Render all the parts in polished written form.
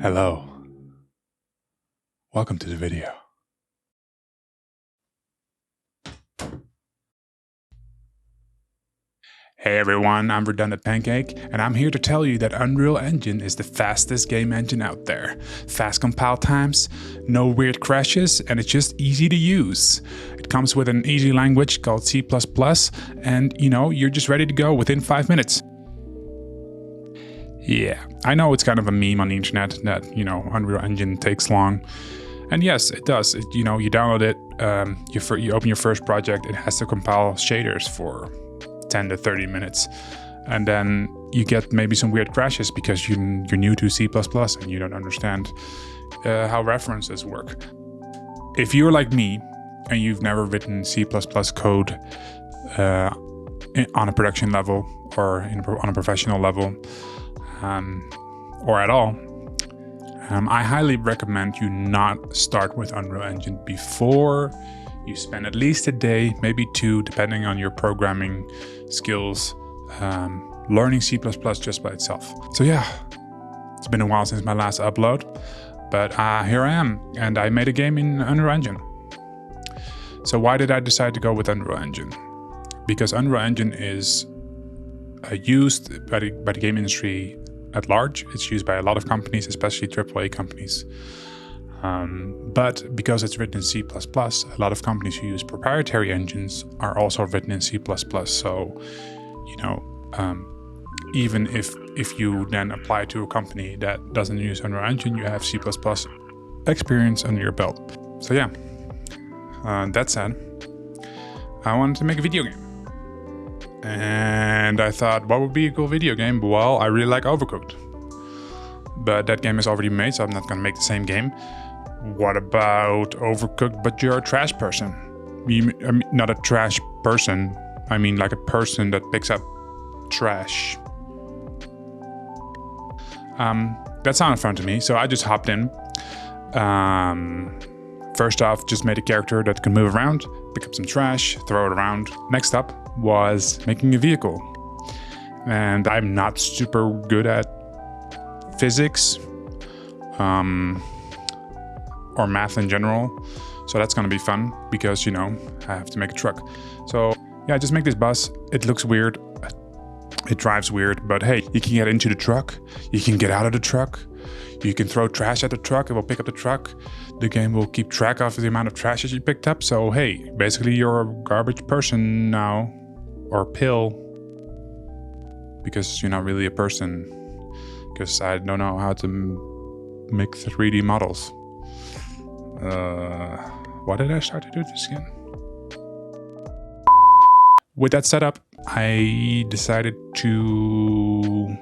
Hello. Welcome to the video. Hey everyone, I'm Redundant Pancake, and I'm here to tell you that Unreal Engine is the fastest game engine out there. Fast compile times, no weird crashes, and it's just easy to use. It comes with an easy language called C++, and you're just ready to go within 5 minutes. Yeah, I know it's kind of a meme on the internet that, Unreal Engine takes long. And yes, it does. You download it, you open your first project, it has to compile shaders for 10 to 30 minutes. And then you get maybe some weird crashes because you're new to C++ and you don't understand how references work. If you're like me and you've never written C++ code on a production level or on a professional level, or at all, I highly recommend you not start with Unreal Engine before you spend at least a day, maybe 2, depending on your programming skills, learning C++ just by itself. So yeah, it's been a while since my last upload, but here I am, and I made a game in Unreal Engine. So why did I decide to go with Unreal Engine? Because Unreal Engine is used by the game industry at large. It's used by a lot of companies, especially AAA companies. But because it's written in C++, a lot of companies who use proprietary engines are also written in C++. So, even if you then apply to a company that doesn't use Unreal Engine, you have C++ experience under your belt. So yeah, that said, I wanted to make a video game. And I thought, what would be a cool video game? Well, I really like Overcooked. But that game is already made, so I'm not going to make the same game. What about Overcooked, but you're a trash person? Not a trash person. I mean like a person that picks up trash. That sounded fun to me, so I just hopped in. First off, just made a character that can move around, pick up some trash, throw it around. Next up was making a vehicle. And I'm not super good at physics or math in general. So that's gonna be fun because, I have to make a truck. So yeah, just make this bus. It looks weird. It drives weird, but hey, you can get into the truck. You can get out of the truck. You can throw trash at the truck. It will pick up the truck. The game will keep track of the amount of trash that you picked up. So hey, basically you're a garbage person now, or pill, because you're not really a person, because I don't know how to make 3D models. Why did I start to do this again? With that setup, I decided to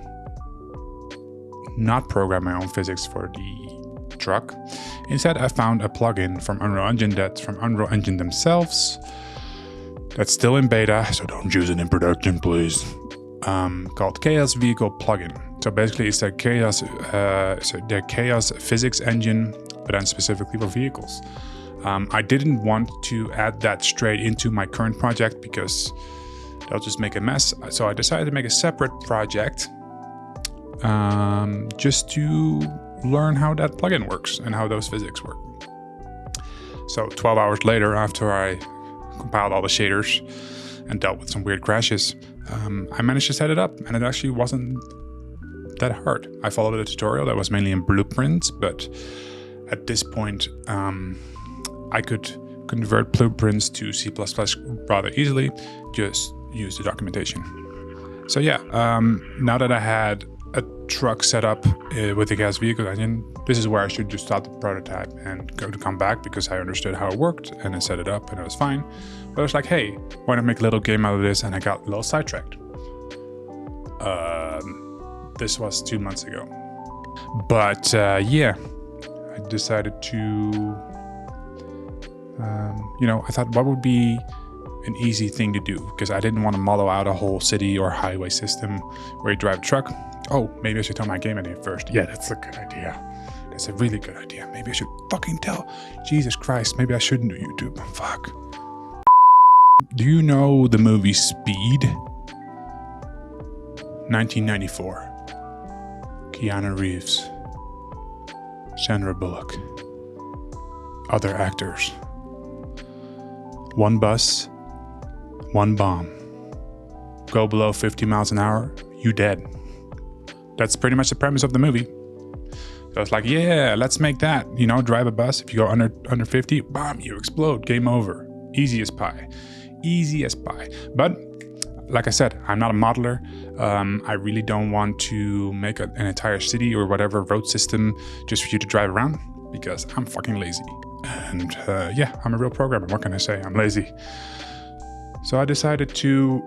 not program my own physics for the truck. Instead, I found a plugin from Unreal Engine that's from Unreal Engine themselves. That's still in beta, so don't use it in production, please. Called Chaos Vehicle Plugin. So basically, it's their Chaos physics engine, but then specifically for vehicles. I didn't want to add that straight into my current project because that'll just make a mess. So I decided to make a separate project just to learn how that plugin works and how those physics work. So 12 hours later, after I compiled all the shaders and dealt with some weird crashes, I managed to set it up, and it actually wasn't that hard. I followed a tutorial that was mainly in blueprints, but at this point I could convert blueprints to C++ rather easily, just use the documentation. So yeah, now that I had a truck set up with the gas vehicle engine, this is where I should just stop the prototype and come back, because I understood how it worked and I set it up and it was fine. But I was like, hey, why not make a little game out of this? And I got a little sidetracked. This was 2 months ago. But yeah, I decided to, I thought, what would be an easy thing to do? Because I didn't want to model out a whole city or highway system where you drive a truck. Oh, maybe I should tell my game idea first. Yeah, that's a good idea. That's a really good idea. Maybe I should fucking tell. Jesus Christ, maybe I shouldn't do YouTube. Fuck. Do you know the movie Speed? 1994. Keanu Reeves. Sandra Bullock. Other actors. One bus, one bomb. Go below 50 miles an hour, you dead. That's pretty much the premise of the movie. So it's like, yeah, let's make that. You know, drive a bus. If you go under 50, bomb, you explode. Game over. Easy as pie. Easy as pie. But like I said, I'm not a modeler. I really don't want to make an entire city or whatever road system just for you to drive around because I'm fucking lazy. And yeah, I'm a real programmer. What can I say? I'm lazy. So I decided to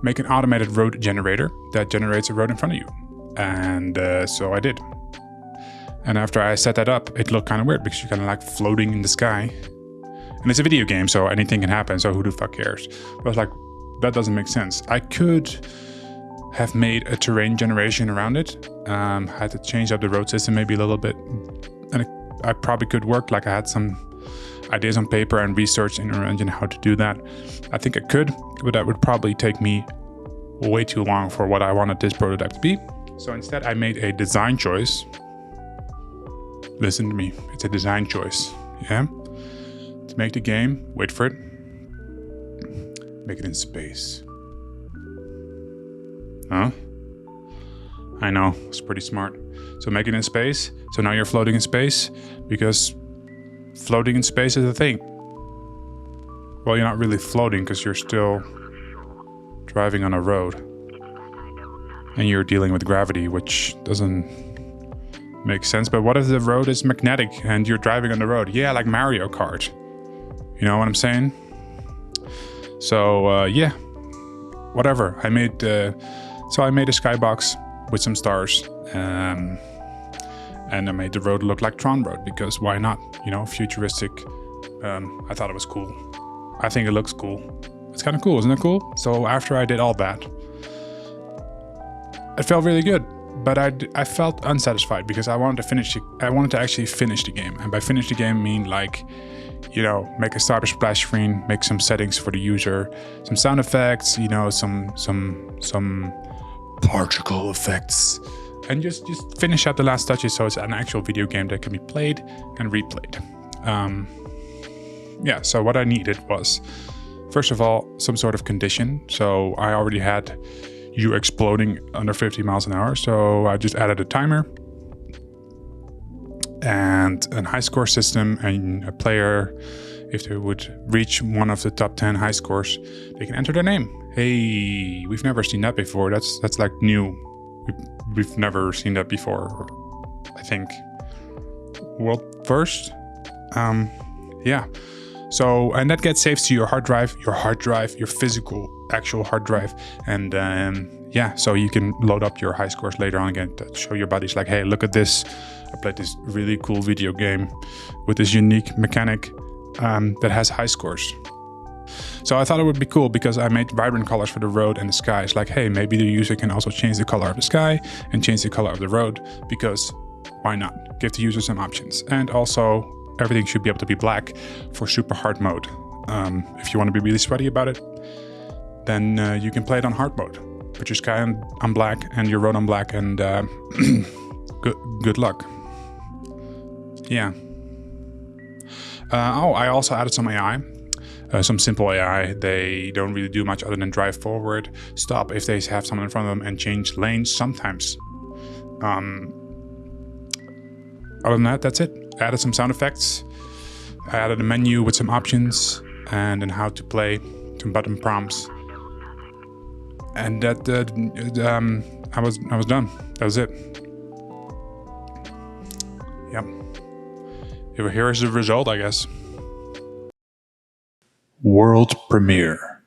make an automated road generator that generates a road in front of you. And so I did. And after I set that up, it looked kind of weird because you're kind of like floating in the sky. And it's a video game, so anything can happen, so who the fuck cares? But I was like, that doesn't make sense. I could have made a terrain generation around it. Had to change up the road system maybe a little bit. And I probably could work, like I had some ideas on paper and research in Unreal Engine how to do that. I think I could, but that would probably take me way too long for what I wanted this prototype to be. So instead I made a design choice. Listen to me, it's a design choice, yeah? To make the game, wait for it, make it in space. Huh? I know, it's pretty smart. So make it in space, so now you're floating in space, because floating in space is a thing. Well, you're not really floating because you're still driving on a road. And you're dealing with gravity, which doesn't make sense. But what if the road is magnetic and you're driving on the road? Yeah, like Mario Kart. You know what I'm saying? So yeah, whatever. I made a skybox with some stars, and I made the road look like Tron Road because why not? You know, futuristic. I thought it was cool. I think it looks cool. It's kind of cool, isn't it cool? So after I did all that, it felt really good, but I felt unsatisfied because I wanted to actually finish the game, and by finish the game I mean like, you know, make a starter splash screen, make some settings for the user, some sound effects, you know, some particle effects, and just finish out the last touches so it's an actual video game that can be played and replayed. Yeah, so what I needed was, first of all, some sort of condition. So I already had you exploding under 50 miles an hour, so I just added a timer and a high score system, and a player, if they would reach one of the top 10 high scores, they can enter their name. Hey, we've never seen that before. That's like new. We've never seen that before, I think. World first? Yeah. So, and that gets saved to your hard drive, your physical, actual hard drive. And yeah, so you can load up your high scores later on again to show your buddies like, hey, look at this. I played this really cool video game with this unique mechanic that has high scores. So I thought it would be cool because I made vibrant colors for the road and the sky. It's like, hey, maybe the user can also change the color of the sky and change the color of the road, because why not? Give the user some options. And also, everything should be able to be black for super hard mode. If you want to be really sweaty about it, then you can play it on hard mode. Put your sky on black and your road on black, and good luck. Yeah. Oh, I also added some AI. Some simple AI. They don't really do much other than drive forward, stop if they have someone in front of them, and change lanes sometimes. Other than that, that's it. I added some sound effects. I added a menu with some options and then how to play, some button prompts. And that I was done. That was it. Yep. Here is the result, I guess. World premiere.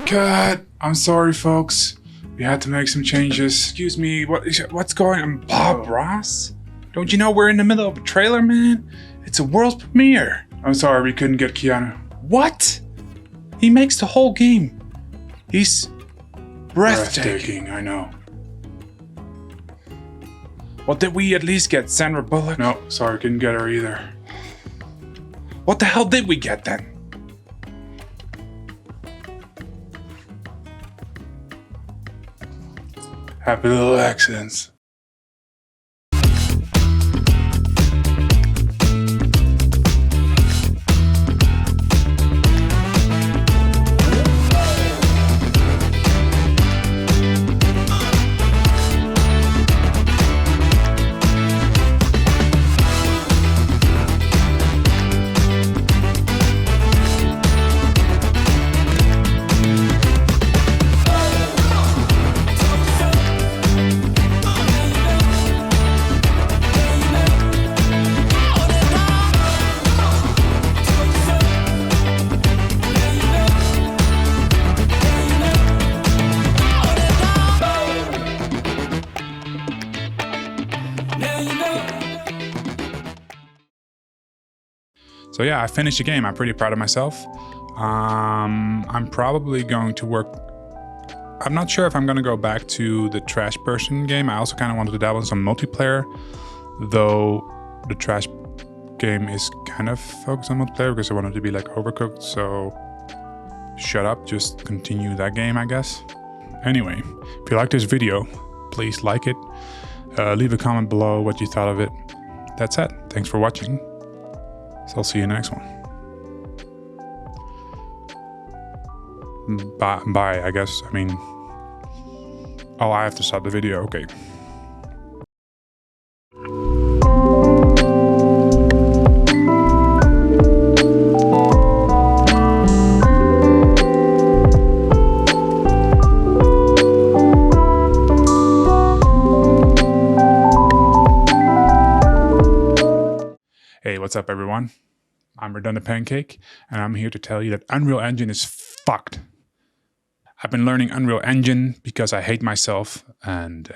Cut! I'm sorry, folks. We had to make some changes. Excuse me, what's going on? Bob Ross? Don't you know we're in the middle of a trailer, man? It's a world premiere. I'm sorry we couldn't get Keanu. What? He makes the whole game. He's breathtaking, I know. Well, did we at least get Sandra Bullock? No, sorry, couldn't get her either. What the hell did we get then? Happy little accidents. So yeah, I finished the game. I'm pretty proud of myself. I'm probably going to work... I'm not sure if I'm going to go back to the trash person game. I also kind of wanted to dabble in some multiplayer, though the trash game is kind of focused on multiplayer because I wanted to be like Overcooked, so shut up, just continue that game, I guess. Anyway, if you like this video, please like it. Leave a comment below what you thought of it. That's it. Thanks for watching. So I'll see you in the next one. Bye, I guess. I mean... Oh, I have to stop the video. Okay. Hey, what's up everyone? I'm Redundant Pancake, and I'm here to tell you that Unreal Engine is fucked. I've been learning Unreal Engine because I hate myself, and